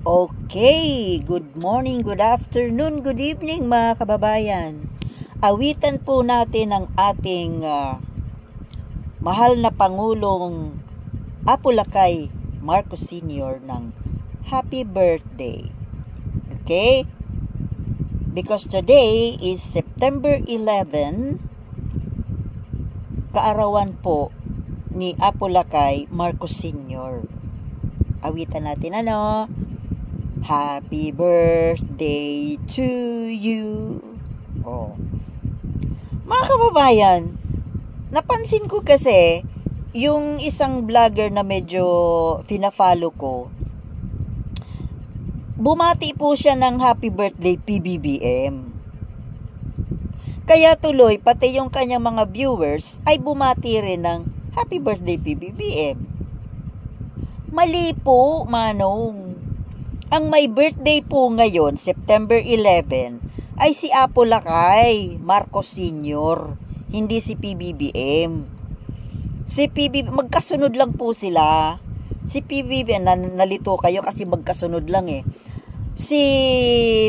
Okay, good morning, good afternoon, good evening mga kababayan. Awitan po natin ang ating mahal na Pangulong Apo Lakay Marcos Sr. ng happy birthday. Okay? Because today is September 11, kaarawan po ni Apo Lakay Marcos Sr. Awitan natin Happy birthday to you. Oh. Mga kababayan, napansin ko kasi yung isang vlogger na medyo fina-follow ko, bumati po siya ng happy birthday PBBM. Kaya tuloy, pati yung kanyang mga viewers ay bumati rin ng happy birthday PBBM. Mali po, Manong. Ang may birthday po ngayon, September 11, ay si Apo Lakay Marcos Sr., hindi si PBBM. Si PBBM, magkasunod lang po sila. Si PBBM, nalito kayo kasi magkasunod lang eh. Si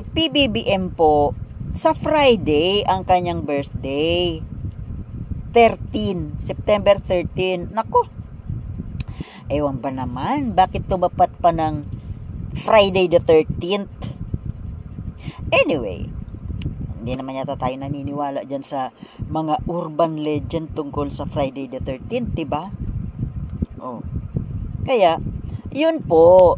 PBBM po, sa Friday ang kanyang birthday. 13, September 13. Nako, ewan ba naman, bakit tumapat pa ng Friday the 13th? Anyway, hindi naman yata tayo naniniwala dyan sa mga urban legend tungkol sa Friday the 13th, diba? Oh. Kaya, yun po,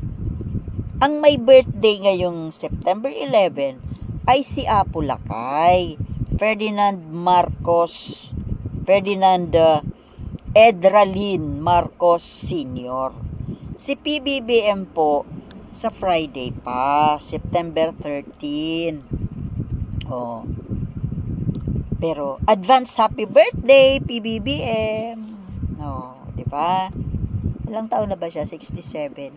ang may birthday ngayong September 11 ay si Apo Lakay, Ferdinand Edralin Marcos Sr. Si PBBM po, sa Friday pa, September 13. Oh. Pero advance happy birthday PBBM. Oh, 'di ba? Ilang taon na ba siya? 67.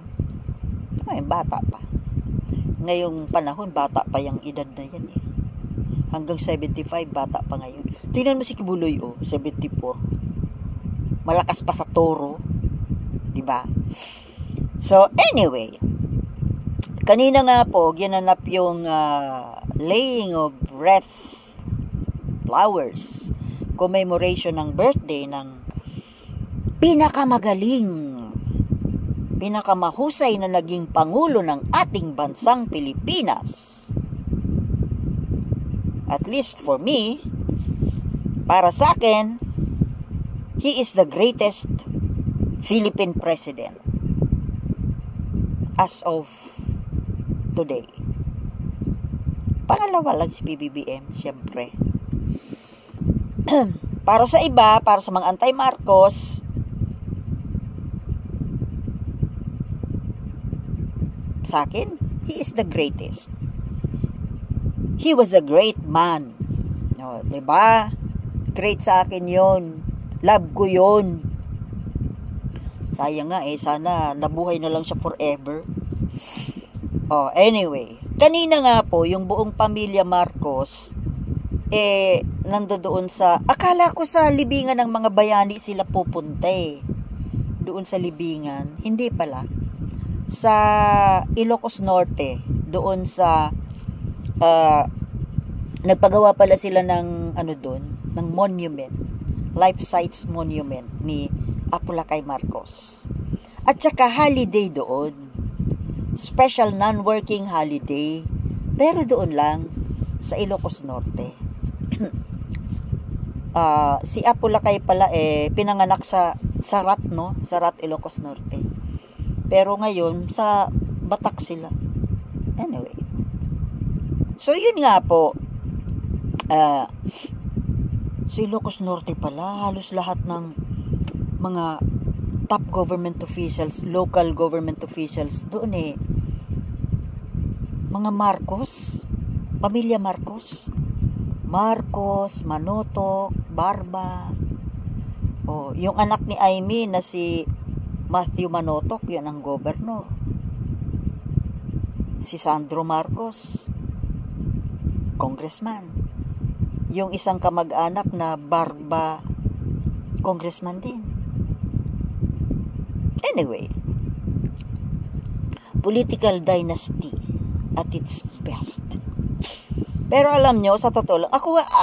Ay, bata pa. Ngayong panahon, bata pa yung edad na yan eh. Hanggang 75, bata pa ngayon. Tingnan mo si Kibuloy, 74. Malakas pa sa toro. 'Di ba? So, anyway, kanina nga po, ginanap yung laying of wreath flowers, commemoration ng birthday ng pinakamahusay na naging Pangulo ng ating bansang Pilipinas. At least for me, para sa akin, he is the greatest Philippine President as of today. Pangalawa lang si PBBM, siyempre. Para sa iba, para sa mga anti-Marcos, sa akin, he is the greatest. He was a great man. No, 'di ba? Great sa akin 'yon. Love ko 'yon. Sayang nga sana nabuhay na lang siya forever. Oh, anyway, kanina nga po, yung buong pamilya Marcos, nandoon sa, akala ko sa libingan ng mga bayani sila pupunta doon sa libingan, hindi pala. Sa Ilocos Norte, doon sa, nagpagawa pala sila ng, doon, ng monument, life sites monument ni Apo Lakay Marcos. At saka holiday doon. Special non-working holiday, pero doon lang sa Ilocos Norte. Si Apo Lakay pala pinanganak sa Sarat, no? Sarat, Ilocos Norte. Pero ngayon sa Batak sila. Anyway. So yun nga po. Sa Ilocos Norte pala, halos lahat ng mga top government officials, local government officials doon mga Marcos, pamilya Marcos, Manotok, Barba. Yung anak ni Amy na si Matthew Manotok, yan ang governor. Si Sandro Marcos, congressman. Yung isang kamag-anak na Barba, congressman din. Anyway, political dynasty at its best. Pero alam nyo, sa totoo lang,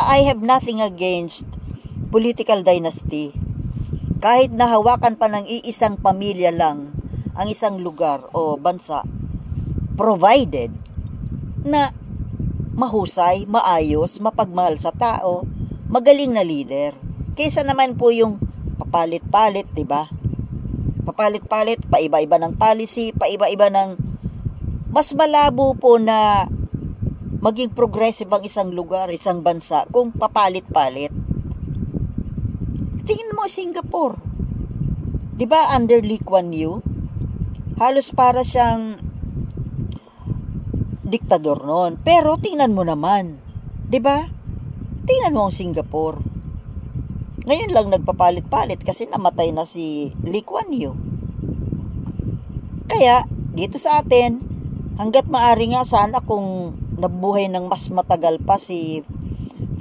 I have nothing against political dynasty. Kahit nahawakan pa ng iisang pamilya lang ang isang lugar o bansa, provided na mahusay, maayos, mapagmahal sa tao, magaling na leader. Kaysa naman po yung papalit-palit, diba? Papalit-palit, paiba-iba ng policy, paiba-iba ng mas malabo po na maging progressive ang isang lugar, isang bansa kung papalit-palit. Tingnan mo Singapore. 'Di ba under Lee Kuan Yew? Halos para siyang diktador noon. Pero tingnan mo naman, 'di ba? Tingnan mo ang Singapore. Ngayon lang nagpapalit-palit kasi namatay na si Lee Kuan Yew. Kaya dito sa atin, hangga't maaari nga sana kung nabuhay ng mas matagal pa si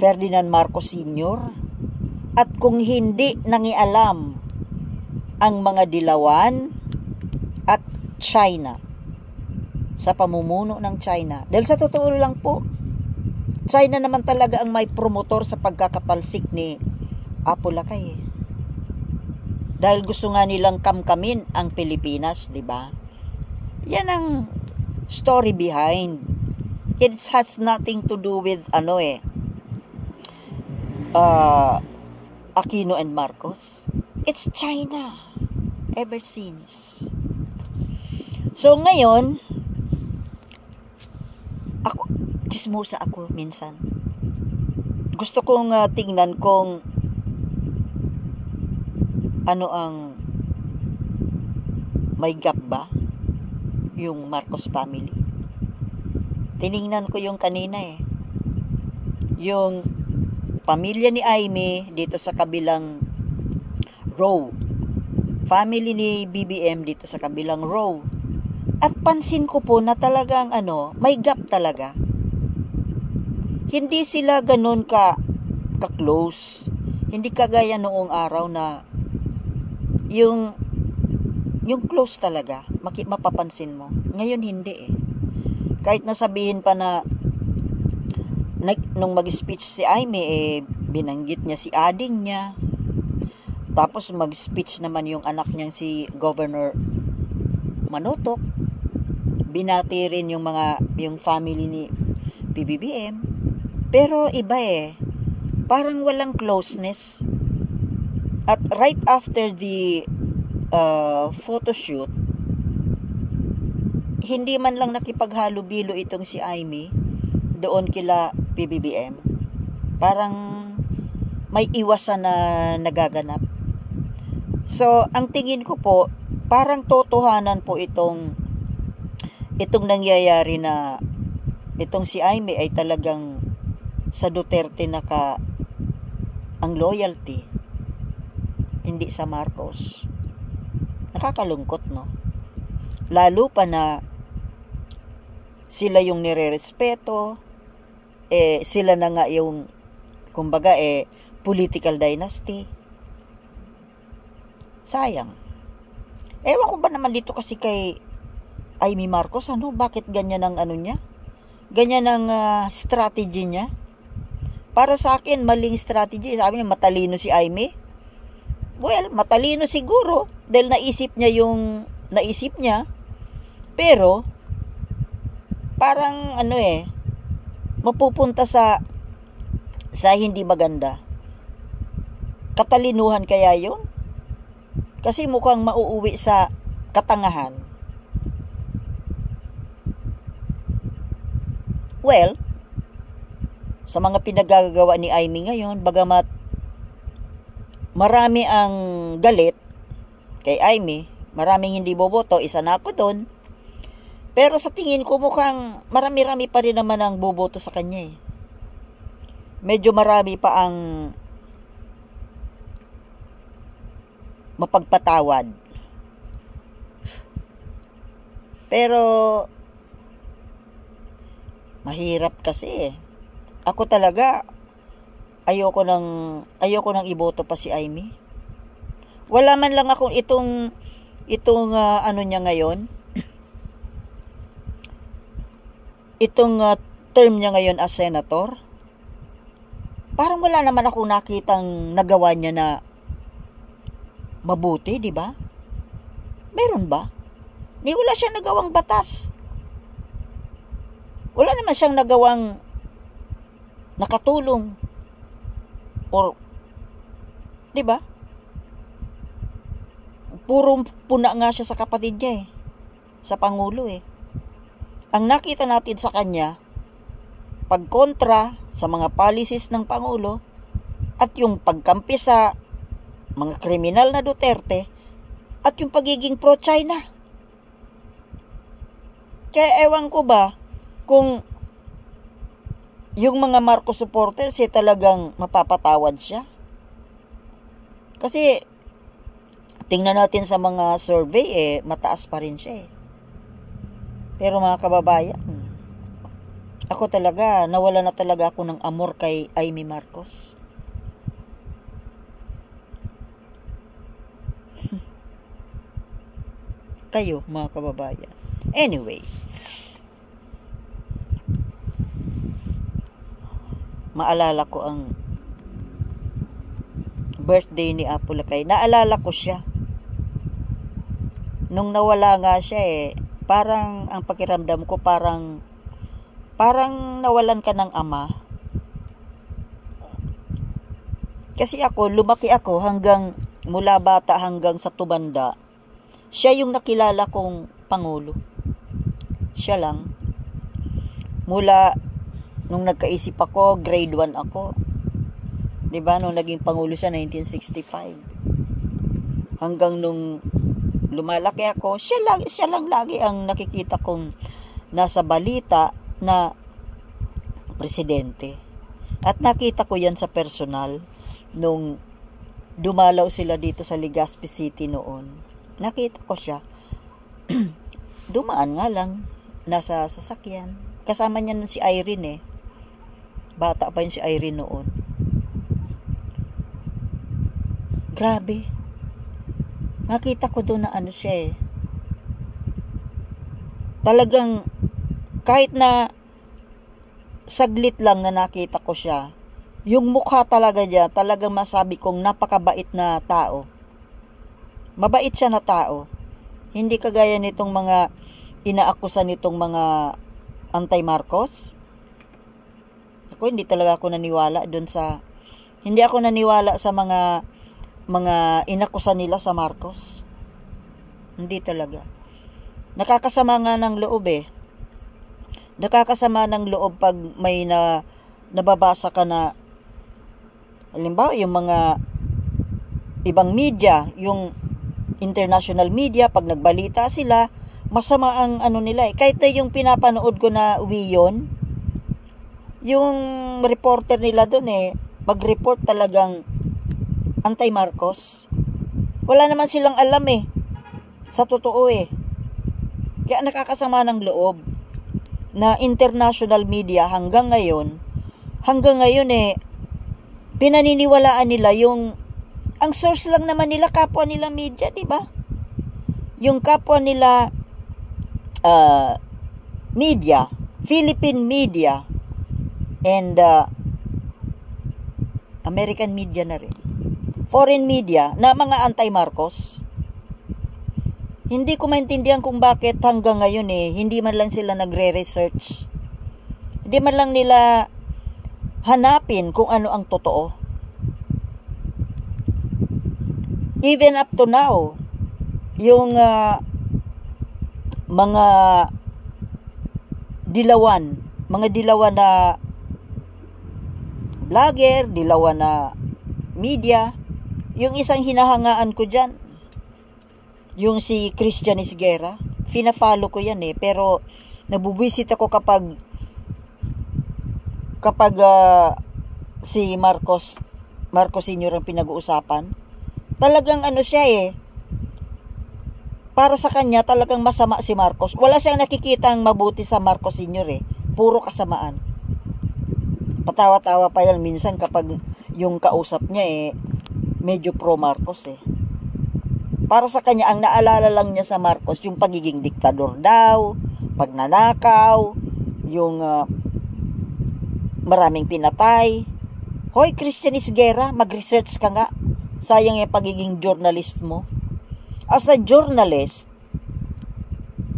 Ferdinand Marcos Sr. At kung hindi nangialam ang mga dilawan at China sa pamumuno ng China. Dahil sa totoo lang po, China naman talaga ang may promotor sa pagkakatalsik ni Apo Lakay. Dahil gusto nga nilang kamkamin ang Pilipinas, di ba? Yan ang story behind. It has nothing to do with Aquino and Marcos. It's China ever since. So ngayon, chismosa ako minsan. Gusto kong tingnan kung ano ang may gap ba yung Marcos family. Tiningnan ko yung kanina yung pamilya ni Aimee dito sa kabilang row. Family ni BBM dito sa kabilang row. At pansin ko po na talagang may gap talaga. Hindi sila ganun ka-close. Hindi kagaya noong araw na yung close talaga, mapapansin mo. Ngayon hindi Kahit nasabihin pa na nung mag-speech si Aimee, binanggit niya si ading niya. Tapos mag-speech naman yung anak niya si Governor Manotok. Binati rin yung family ni PBBM. Pero iba parang walang closeness. At right after the photoshoot, hindi man lang nakipaghalubilo itong si Aimee doon kila PBBM. Parang may iwasan na nagaganap. So, ang tingin ko po, parang totohanan po itong nangyayari na itong si Aimee ay talagang sa Duterte ang loyalty, hindi sa Marcos. Nakakalungkot, no? Lalo pa na sila yung nire-respeto, sila na nga yung, kumbaga, political dynasty. Sayang. Ewan ko ba naman dito kasi kay Aimee Marcos, bakit ganyan ang niya? Ganyan ang strategy niya? Para sa akin, maling strategy. Sabi niya, matalino si Aimee. Well, matalino siguro, dahil naisip niya, pero, parang mapupunta sa hindi maganda. Katalinuhan kaya yun? Kasi mukhang mauuwi sa katangahan. Well, sa mga pinagagawa ni Aimee ngayon, bagamat marami ang galit kay Aimee, maraming hindi boboto, isa na ako doon. Pero sa tingin ko mukhang marami-rami pa rin naman ang boboto sa kanya Medyo marami pa ang mapagpatawad. Pero mahirap kasi Ako talaga ayoko nang iboto pa si Aimee. Wala man lang ako itong niya ngayon. itong term niya ngayon as senator, parang wala naman ako nakitang nagawa niya na mabuti, di ba? Meron ba? Wala siyang nagawang batas. Wala naman siyang nagawang nakatulong. Or, di ba? Puro puna nga siya sa kapatid niya sa Pangulo Ang nakita natin sa kanya, pagkontra sa mga policies ng Pangulo at yung pagkampi sa mga kriminal na Duterte at yung pagiging pro-China. Kaya ewan ko ba kung yung mga Marcos supporters talagang mapapatawad siya. Kasi tingnan natin sa mga survey mataas pa rin siya Pero mga kababayan, ako talaga, nawala na talaga ako ng amor kay Amy Marcos. Kayo, mga kababayan. Anyway, maalala ko ang birthday ni Apo Lakay. Naalala ko siya. Nung nawala nga siya parang ang pakiramdam ko parang nawalan ka ng ama. Kasi lumaki ako hanggang mula bata hanggang sa tumanda. Siya yung nakilala kong Pangulo. Siya lang. Mula nung nagkaisip ako, grade 1 ako. 'Di ba? Nung naging Pangulo siya 1965. Hanggang nung lumalaki ako, siya lang lagi ang nakikita kong nasa balita na presidente. At nakita ko yan sa personal nung dumalaw sila dito sa Legazpi City noon. Nakita ko siya. Dumaan nga lang, nasa sasakyan. Kasama niya nun si Irene Bata pa yun si Irene noon. Grabe. Nakita ko doon na siya Talagang kahit na saglit lang na nakita ko siya, yung mukha talaga niya, talagang masabi kong napakabait na tao. Mabait siya na tao. Hindi kagaya nitong mga inaakusa nitong mga anti-Marcos. Hindi talaga ako naniwala hindi ako naniwala sa mga inakusa nila sa Marcos. Hindi talaga. Nakakasama nga ng loob Nakakasama ng loob pag may nababasa ka na, halimbawa yung mga ibang media, yung international media, pag nagbalita sila, masama ang nila Kahit na yung pinapanood ko na Wiyon, yung reporter nila doon mag-report talagang anti-Marcos. Wala naman silang alam sa totoo Kaya nakakasama ng loob na international media hanggang ngayon pinaniniwalaan nila ang source lang naman nila kapwa nila media, di ba? Yung kapwa nila media, Philippine media and American media na rin. Foreign media na mga anti-Marcos. Hindi ko maintindihan kung bakit hanggang ngayon hindi man lang sila nagre-research. Hindi man lang nila hanapin kung ano ang totoo. Even up to now, yung mga dilawan na vlogger, dilawan na media, yung isang hinahangaan ko dyan, yung si Christian Isguera, fina-follow ko yan pero nabubwisit ako kapag si Marcos Sr. ang pinag-uusapan. Talagang siya para sa kanya talagang masama si Marcos. Wala siyang nakikitang mabuti sa Marcos Sr. Puro kasamaan. Patawa-tawa pa yan minsan kapag yung kausap niya medyo pro Marcos Para sa kanya, ang naalala lang niya sa Marcos, yung pagiging diktador daw, pagnanakaw, yung maraming pinatay. Hoy, Christian Isguera, mag-research ka nga. Sayang yung pagiging journalist mo. As a journalist,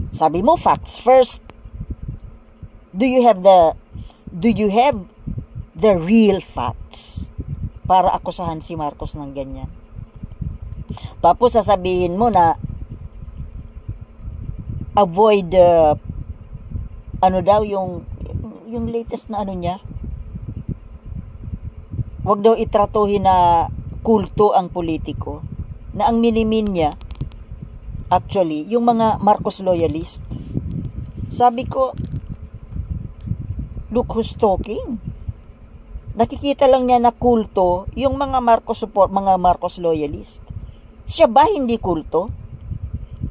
sabi mo, facts first. Do you have the real facts para akusahan si Marcos ng ganyan? Tapos sasabihin mo na avoid yung latest na niya. Wag daw itratuhin na kulto ang politiko. Na ang minimin niya actually yung mga Marcos loyalist. Sabi ko, look who's talking. Nakikita lang niya na kulto yung mga mga Marcos loyalist. Siya ba hindi kulto?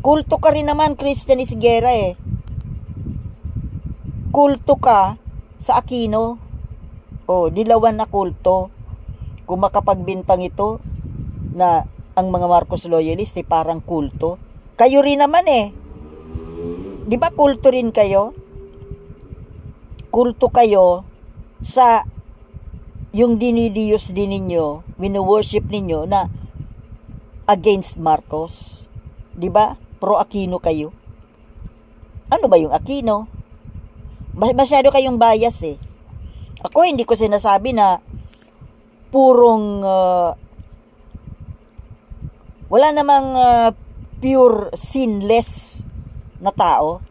Kulto ka rin naman, Christian Isguera eh. Kulto ka sa Aquino. Dilawan na kulto. Kung makapagbintang ito na ang mga Marcos loyalist ay parang kulto. Kayo rin naman eh. Di ba kulto rin kayo? Kulto kayo sa yung dinidiyos din ninyo, wino-worship ninyo na against Marcos. Di ba? Pro Aquino kayo. Ano ba yung Aquino? Masyado kayong bias eh. Ako hindi ko sinasabi na purong wala namang pure sinless na tao.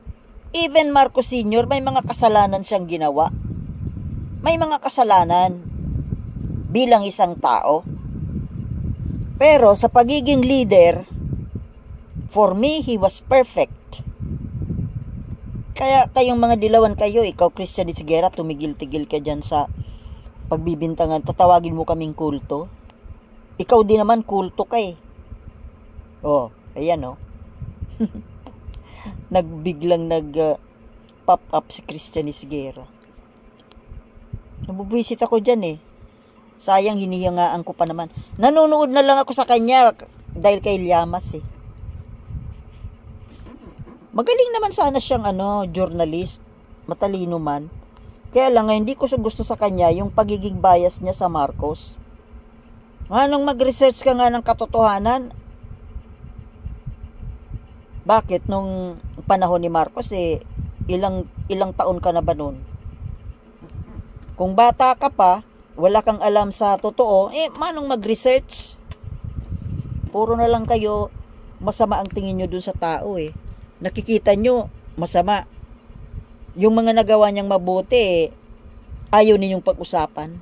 Even Marcos Sr., may mga kasalanan siyang ginawa. May mga kasalanan bilang isang tao. Pero sa pagiging leader, for me, he was perfect. Kaya kayong mga dilawan kayo, ikaw Christian Isguera, tumigil-tigil ka dyan sa pagbibintangan, tatawagin mo kaming kulto. Ikaw din naman kulto ka eh. Ayan Nagbiglang pop up si Christian Isguera. Nabubwisit ako dyan eh. Sayang, hinihingaan ko pa naman. Nanonood na lang ako sa kanya dahil kay Llamas eh. Magaling naman sana siyang journalist. Matalino man. Kaya lang, hindi ko gusto sa kanya yung pagiging bias niya sa Marcos. Anong mag-research ka nga ng katotohanan? Bakit nung panahon ni Marcos ilang taon ka na ba nun? Kung bata ka pa, wala kang alam sa totoo, manong mag-research? Puro na lang kayo masama ang tingin nyo dun sa tao eh. Nakikita nyo, masama. Yung mga nagawa niyang mabuti, ayaw ninyong pag-usapan.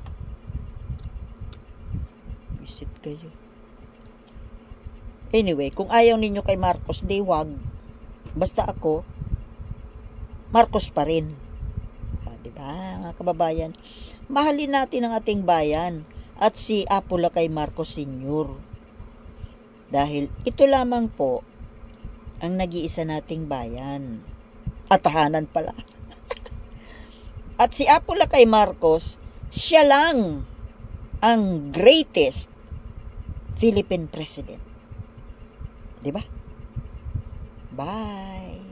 Visit kayo. Anyway, kung ayaw ninyo kay Marcos, wag. Basta ako, Marcos pa rin. Diba, mga kababayan? Mahalin natin ang ating bayan at si Apolacay Marcos Sr. Dahil ito lamang po ang nag-iisa nating bayan. At tahanan pala. At si Apolacay Marcos, siya lang ang greatest Philippine president. Diba? Bye!